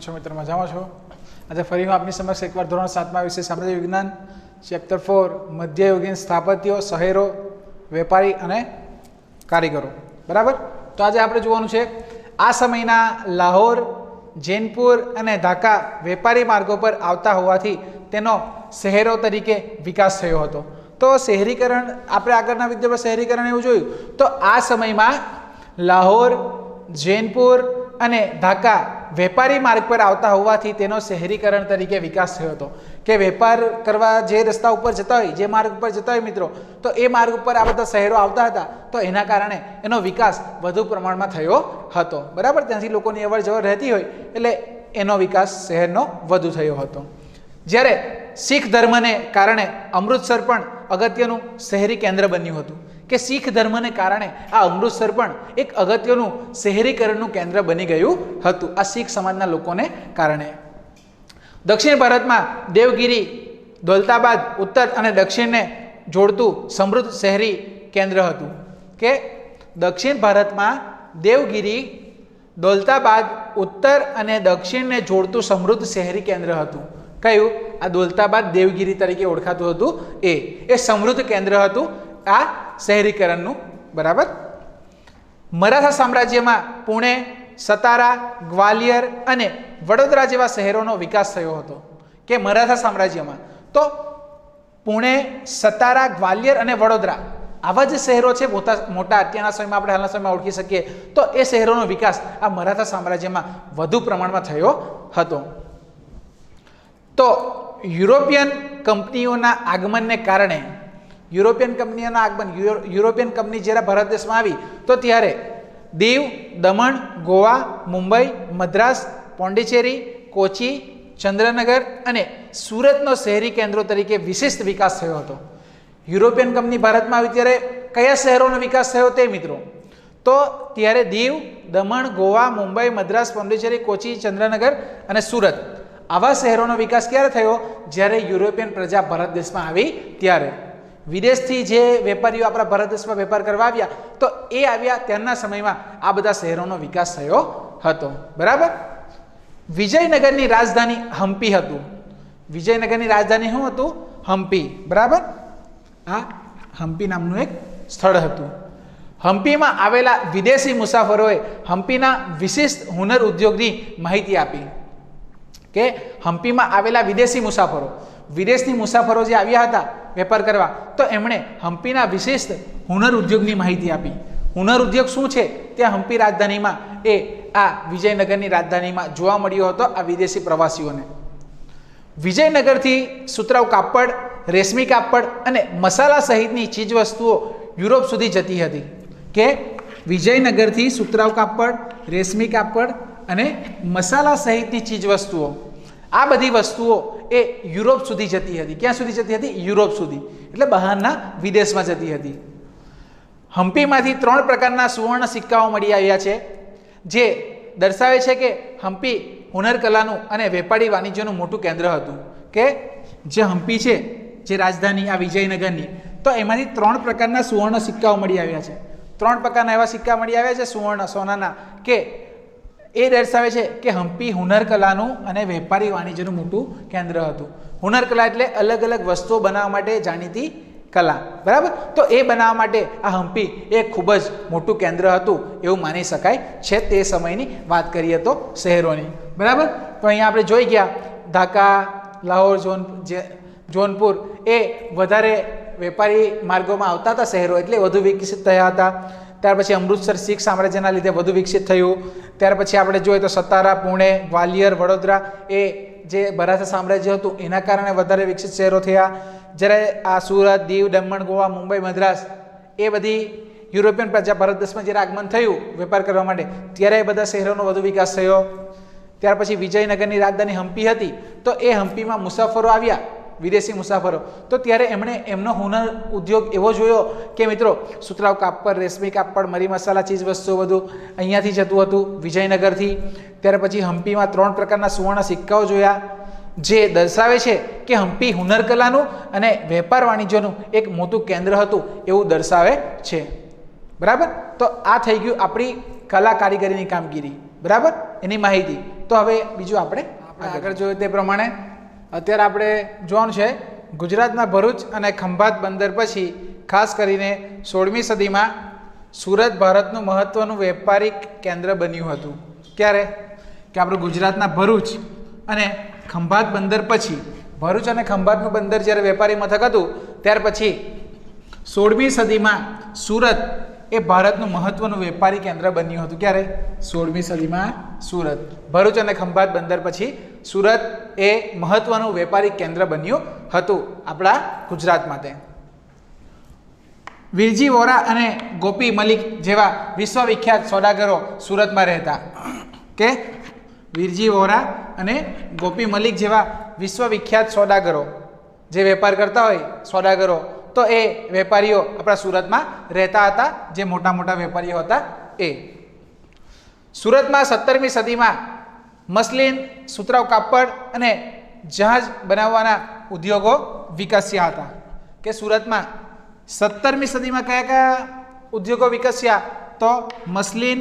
છો મિત્રો? મજામાં છો? આજે ફરી હું આપની સમક્ષ એકવાર ધોરણ 7માં વિષય સામાજિક વિજ્ઞાન ચેપ્ટર 4 મધ્યયુગીન સ્થાપત્યો, શહેરો, વેપારી અને કારીગરો. બરાબર. તો આજે આપણે જોવાનું છે આ સમયના લાહોર, જૈનપુર અને ઢાકા વેપારી માર્ગો પર આવતા હોવાથી તેનો શહેરો તરીકે વિકાસ થયો હતો. તો શહેરીકરણ આપણે આગળના વિડીયોમાં શહેરીકરણ એવું જોયું. તો આ સમયમાં લાહોર, જૈનપુર અને ઢાકા વેપારી માર્ગ પર આવતા હોવાથી તેનો શહેરીકરણ તરીકે વિકાસ થયો હતો. કે વેપાર કરવા જે રસ્તા ઉપર જતા હોય, જે માર્ગ ઉપર જતા હોય મિત્રો, તો એ માર્ગ ઉપર આ બધા શહેરો આવતા હતા. તો એના કારણે એનો વિકાસ વધુ પ્રમાણમાં થયો હતો. બરાબર. ત્યાંથી લોકોની અવર જવર રહેતી હોય એટલે એનો વિકાસ શહેરનો વધુ થયો હતો. જ્યારે શીખ ધર્મને કારણે અમૃતસર પણ અગત્યનું શહેરી કેન્દ્ર બન્યું હતું. કે શીખ ધર્મને કારણે આ અમૃતસર પણ એક અગત્યનું શહેરીકરણનું કેન્દ્ર બની ગયું હતું આ શીખ સમાજના લોકોને કારણે. દક્ષિણ ભારતમાં દેવગિરી, દૌલતાબાદ ઉત્તર અને દક્ષિણને જોડતું સમૃદ્ધ શહેરી કેન્દ્ર હતું. કે દક્ષિણ ભારતમાં દેવગિરી, દૌલતાબાદ ઉત્તર અને દક્ષિણને જોડતું સમૃદ્ધ શહેરી કેન્દ્ર હતું. કયું? આ દૌલતાબાદ દેવગિરી તરીકે ઓળખાતું હતું. એ સમૃદ્ધ કેન્દ્ર હતું આ શહેરીકરણનું. બરાબર. મરાઠા સામ્રાજ્યમાં પુણે, સતારા, ગ્વાલિયર અને વડોદરા જેવા શહેરોનો વિકાસ થયો હતો. કે મરાઠા સામ્રાજ્યમાં તો પુણે, સતારા, ગ્વાલિયર અને વડોદરા આવા જે શહેરો છે મોટા અત્યારના સમયમાં આપણે હાલના સમયમાં ઓળખી શકીએ. તો એ શહેરોનો વિકાસ આ મરાઠા સામ્રાજ્યમાં વધુ પ્રમાણમાં થયો હતો. તો યુરોપિયન કંપનીઓના આગમનને કારણે યુરોપિયન કંપની જ્યારે ભારત દેશમાં આવી તો ત્યારે દીવ, દમણ, ગોવા, મુંબઈ, મદ્રાસ, પોંડિચેરી, કોચી, ચંદ્રનગર અને સુરતનો શહેરી કેન્દ્રો તરીકે વિશિષ્ટ વિકાસ થયો હતો. યુરોપિયન કંપની ભારતમાં આવી ત્યારે કયા શહેરોનો વિકાસ થયો તે મિત્રો? તો ત્યારે દીવ, દમણ, ગોવા, મુંબઈ, મદ્રાસ, પોંડિચેરી, કોચી, ચંદ્રનગર અને સુરત આવા શહેરોનો વિકાસ ક્યારે થયો? જ્યારે યુરોપિયન પ્રજા ભારત દેશમાં આવી ત્યારે. વિદેશથી જે વેપારીઓ આપણા ભારત દેશમાં વેપાર કરવા આવ્યા તો એ આવ્યા ત્યારના સમયમાં આ બધા શહેરોનો વિકાસ થયો હતો. બરાબર. વિજયનગરની રાજધાની હમ્પી હતું. વિજયનગરની રાજધાની શું હતું? હમ્પી. બરાબર. આ હમ્પી નામનું એક સ્થળ હતું. હમ્પીમાં આવેલા વિદેશી મુસાફરોએ હમ્પીના વિશિષ્ટ હુનર ઉદ્યોગની માહિતી આપી. કે હમ્પીમાં આવેલા વિદેશી મુસાફરો જે આવ્યા હતા વેપાર કરવા તો એમણે હમ્પીના વિશિષ્ટ હુનર ઉદ્યોગની માહિતી આપી. હુનર ઉદ્યોગ શું છે ત્યાં હમ્પી રાજધાનીમાં આ વિજયનગરની રાજધાનીમાં જોવા મળ્યો હતો આ વિદેશી પ્રવાસીઓને. વિજયનગરથી સુતરાઉ કાપડ, રેશમી કાપડ અને મસાલા સહિતની ચીજવસ્તુઓ યુરોપ સુધી જતી હતી. કે વિજયનગરથી સુતરાઉ કાપડ, રેશમી કાપડ અને મસાલા સહિતની ચીજવસ્તુઓ આ બધી વસ્તુઓ એ યુરોપ સુધી જતી હતી. ક્યાં સુધી જતી હતી? યુરોપ સુધી. એટલે બહારના વિદેશમાં જતી હતી. હમ્પીમાંથી 3 પ્રકારના સુવર્ણ સિક્કાઓ મળી આવ્યા છે જે દર્શાવે છે કે હમ્પી હુનરકલાનું અને વેપારી વાણિજ્યનું મોટું કેન્દ્ર હતું. કે જે હમ્પી છે જે રાજધાની આ વિજયનગરની તો એમાંથી 3 પ્રકારના સુવર્ણ સિક્કાઓ મળી આવ્યા છે. 3 પ્રકારના એવા સિક્કા મળી આવ્યા છે સુવર્ણ સોનાના કે એ દર્શાવે છે કે હમ્પી હુનરકલાનું અને વેપારી વાણિજ્યનું મોટું કેન્દ્ર હતું. હુનરકલા એટલે અલગ અલગ વસ્તુઓ બનાવવા માટે જાણીતી કલા. બરાબર. તો એ બનાવવા માટે આ હમ્પી એ ખૂબ જ મોટું કેન્દ્ર હતું એવું માની શકાય છે તે સમયની વાત કરીએ તો શહેરોની. બરાબર. તો અહીંયા આપણે જોઈ ગયા ઢાકા, લાહોર, જોનપુર એ વધારે વેપારી માર્ગોમાં આવતા હતા શહેરો એટલે વધુ વિકસિત થયા હતા. ત્યાર પછી અમૃતસર શીખ સામ્રાજ્યના લીધે વધુ વિકસિત થયું. ત્યાર પછી આપણે જોઈએ તો સતારા, પુણે, ગ્વાલિયર, વડોદરા એ જે મરાઠા સામ્રાજ્ય હતું એના કારણે વધારે વિકસિત શહેરો થયા. જ્યારે આ સુરત, દીવ, દમણ, ગોવા, મુંબઈ, મદ્રાસ એ બધી યુરોપિયન પ્રજા ભારત દેશમાં જ્યારે આગમન થયું વેપાર કરવા માટે ત્યારે એ બધા શહેરોનો વધુ વિકાસ થયો. ત્યાર પછી વિજયનગરની રાજધાની હમ્પી હતી તો એ હમ્પીમાં મુસાફરો આવ્યા, વિદેશી મુસાફરો, તો ત્યારે એમણે એમનો હુનર ઉદ્યોગ એવો જોયો કે મિત્રો સુતરાઉ કાપડ, રેશમી કાપડ, મરી મસાલા ચીજ વસ્તુઓ બધું અહીંયાથી જતું હતું વિજયનગરથી. ત્યાર પછી હમ્પીમાં 3 પ્રકારના સુવર્ણ સિક્કાઓ જોયા જે દર્શાવે છે કે હમ્પી હુનરકલાનું અને વેપાર વાણિજ્યનું એક મોટું કેન્દ્ર હતું એવું દર્શાવે છે. બરાબર. તો આ થઈ ગયું આપણી કલા કારીગરીની કામગીરી. બરાબર. એની માહિતી તો હવે બીજું આપણે આગળ જોયું તે પ્રમાણે અત્યારે આપણે જોવાનું છે ગુજરાતના ભરૂચ અને ખંભાત બંદર પછી ખાસ કરીને 16મી સદીમાં સુરત ભારતનું મહત્વનું વેપારિક કેન્દ્ર બન્યું હતું. ક્યારે કે આપણું ગુજરાતના ભરૂચ અને ખંભાત બંદર પછી, ભરૂચ અને ખંભાતનું બંદર જ્યારે વેપારી મથક હતું ત્યાર પછી 16મી સદીમાં સુરત એ ભારતનું મહત્વનું વેપારી કેન્દ્ર બન્યું હતું. ક્યારે? 16મી સદીમાં સુરત, ભરૂચ અને ખંભાત બંદર પછી સુરત એ મહત્વનું વેપારી કેન્દ્ર બન્યું હતું આપણા ગુજરાત માટે. વિરજી વોરા અને ગોપી મલિક જેવા વિશ્વવિખ્યાત સોદાગરો સુરતમાં રહેતા. કે વિરજી વોરા અને ગોપી મલિક જેવા વિશ્વવિખ્યાત સોદાગરો જે વેપાર કરતા હોય સોદાગરો, તો એ વેપારીઓ આપણા સુરતમાં રહેતા હતા, જે મોટા મોટા વેપારીઓ હતા એ. સુરતમાં 17મી સદીમાં મસલિન, સુતરાઉ કાપડ અને જહાજ બનાવવાના ઉદ્યોગો વિકસ્યા હતા. કે સુરતમાં 17મી સદીમાં કયા કયા ઉદ્યોગો વિકસ્યા? તો મસલિન,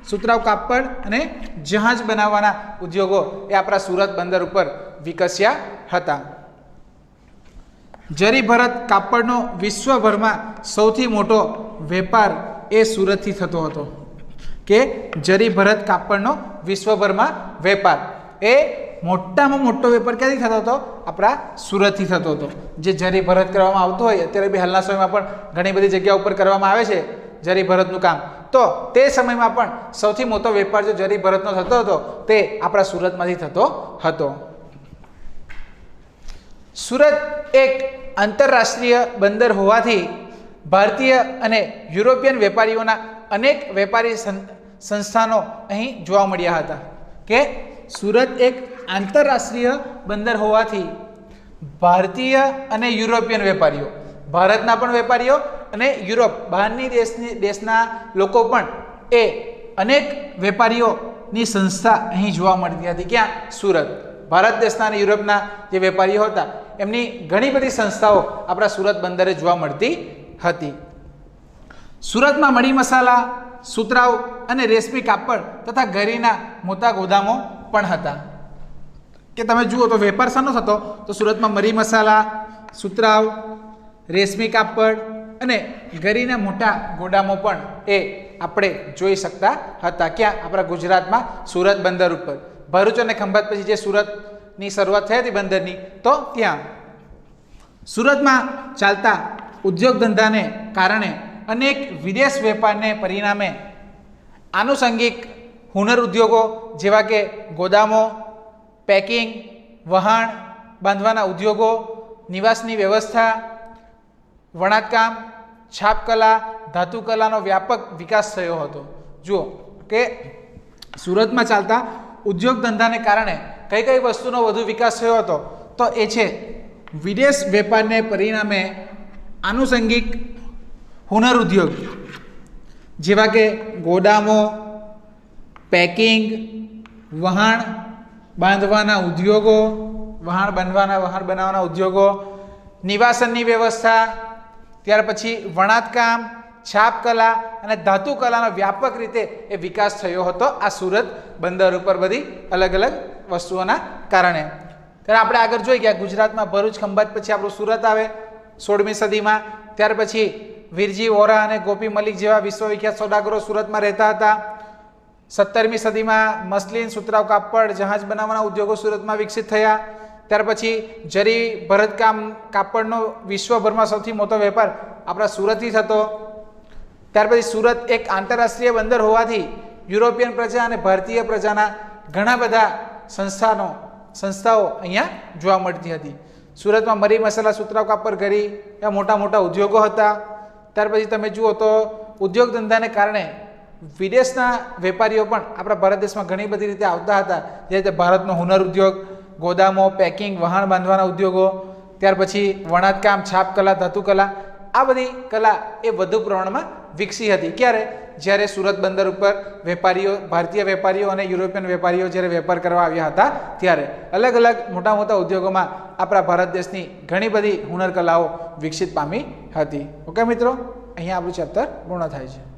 સુતરાઉ કાપડ અને જહાજ બનાવવાના ઉદ્યોગો એ આપણા સુરત બંદર ઉપર વિકસ્યા હતા. જરી ભરત કાપડનો વિશ્વભરમાં સૌથી મોટો વેપાર એ સુરતથી થતો હતો. કે જરી ભરત કાપડનો વિશ્વભરમાં વેપાર એ મોટામાં મોટો વેપાર ક્યાંથી થતો હતો? આપણા સુરતથી થતો હતો. જે જરી ભરત કરવામાં આવતો હોય, અત્યારે બી હાલના સમયમાં પણ ઘણી બધી જગ્યા ઉપર કરવામાં આવે છે જરી ભરતનું કામ, તો તે સમયમાં પણ સૌથી મોટો વેપાર જો જરી ભરતનો થતો હતો તે આપણા સુરતમાંથી થતો હતો. સુરત એક આંતરરાષ્ટ્રીય બંદર હોવાથી ભારતીય અને યુરોપિયન વેપારીઓના અનેક વેપારી સંસ્થાનો અહીં જોવા મળ્યા હતા. કે સુરત એક આંતરરાષ્ટ્રીય બંદર હોવાથી ભારતીય અને યુરોપિયન વેપારીઓ, ભારતના પણ વેપારીઓ અને યુરોપ બહારની દેશના લોકો પણ એ અનેક વેપારીઓની સંસ્થા અહીં જોવા મળતી હતી. ક્યાં? સુરત. ભારત દેશના અને યુરોપના જે વેપારીઓ હતા એમની ઘણી બધી સંસ્થાઓ આપણા સુરત બંદરે જોવા મળતી હતી. સુરતમાં મરી મસાલા, સુતરાઉ અને રેશમી કાપડ તથા ગરીના મોટા ગોદામો પણ હતા. કે તમે જુઓ તો વેપાર શાનો થતો? તો સુરતમાં મરી મસાલા, સુતરાઉ, રેશમી કાપડ અને ગરીના મોટા ગોદામો પણ એ આપણે જોઈ શકતા હતા. ક્યાં? આપણા ગુજરાતમાં સુરત બંદર ઉપર. ભરૂચ અને ખંભાત પછી જે સુરતની શરૂઆત થઈ હતી બંદરની, તો ત્યાં. સુરતમાં ચાલતા ઉદ્યોગ ધંધાને કારણે અનેક વિદેશ વેપારને પરિણામે આનુષંગિક હુનર ઉદ્યોગો જેવા કે ગોદામો, પેકિંગ, વહાણ બાંધવાના ઉદ્યોગો, નિવાસની વ્યવસ્થા, વણાટકામ, છાપકલા, ધાતુકલાનો વ્યાપક વિકાસ થયો હતો. જુઓ કે સુરતમાં ચાલતા ઉદ્યોગ ધંધાને કારણે કઈ કઈ વસ્તુનો વધુ વિકાસ થયો હતો? તો એ છે વિદેશ વેપારને પરિણામે આનુષંગિક હુનર ઉદ્યોગ જેવા કે ગોદામો, પેકિંગ, વહાણ બાંધવાના ઉદ્યોગો, વહાણ બનાવવાના ઉદ્યોગો, નિવાસનની વ્યવસ્થા, ત્યાર પછી વણાટકામ, છાપકલા અને ધાતુકલાનો વ્યાપક રીતે એ વિકાસ થયો હતો આ સુરત બંદર ઉપર બધી અલગ અલગ વસ્તુઓના કારણે. ત્યારે આપણે આગળ જોઈ ગયા ગુજરાતમાં ભરૂચ, ખંભાત પછી આપણું સુરત આવે 16મી સદીમાં. ત્યાર પછી વિરજી વોરા અને ગોપી મલિક જેવા વિશ્વવિખ્યાત સોદાગરો સુરતમાં રહેતા હતા. 17મી સદીમાં મસલિન, સુતરાઉ કાપડ, જહાજ બનાવવાના ઉદ્યોગો સુરતમાં વિકસિત થયા. ત્યાર પછી જરી ભરતકામ કાપડનો વિશ્વભરમાં સૌથી મોટો વેપાર આપણા સુરતથી થતો. ત્યાર પછી સુરત એક આંતરરાષ્ટ્રીય બંદર હોવાથી યુરોપિયન પ્રજા અને ભારતીય પ્રજાના ઘણા બધા સંસ્થાઓ અહીંયા જોવા મળતી હતી. સુરતમાં મરી મસાલા, સુતરાઉ કાપડ, ગરી એવા મોટા મોટા ઉદ્યોગો હતા. ત્યાર પછી તમે જુઓ તો ઉદ્યોગ ધંધાને કારણે વિદેશના વેપારીઓ પણ આપણા ભારત દેશમાં ઘણી બધી રીતે આવતા હતા. જે રીતે ભારતનો હુનર ઉદ્યોગ, ગોદામો, પેકિંગ, વહાણ બાંધવાના ઉદ્યોગો, ત્યાર પછી વણાટકામ, છાપકલા, ધાતુકલા, આ બધી કલા એ વધુ પ્રમાણમાં વિકસી હતી. ક્યારે? જ્યારે સુરત બંદર ઉપર વેપારીઓ, ભારતીય વેપારીઓ અને યુરોપિયન વેપારીઓ જ્યારે વેપાર કરવા આવ્યા હતા ત્યારે અલગ અલગ મોટા મોટા ઉદ્યોગોમાં આપણા ભારત દેશની ઘણી બધી હુનર કલાઓ વિકસિત પામી હતી. ઓકે મિત્રો, અહીંયા આપણું ચેપ્ટર પૂર્ણ થાય છે.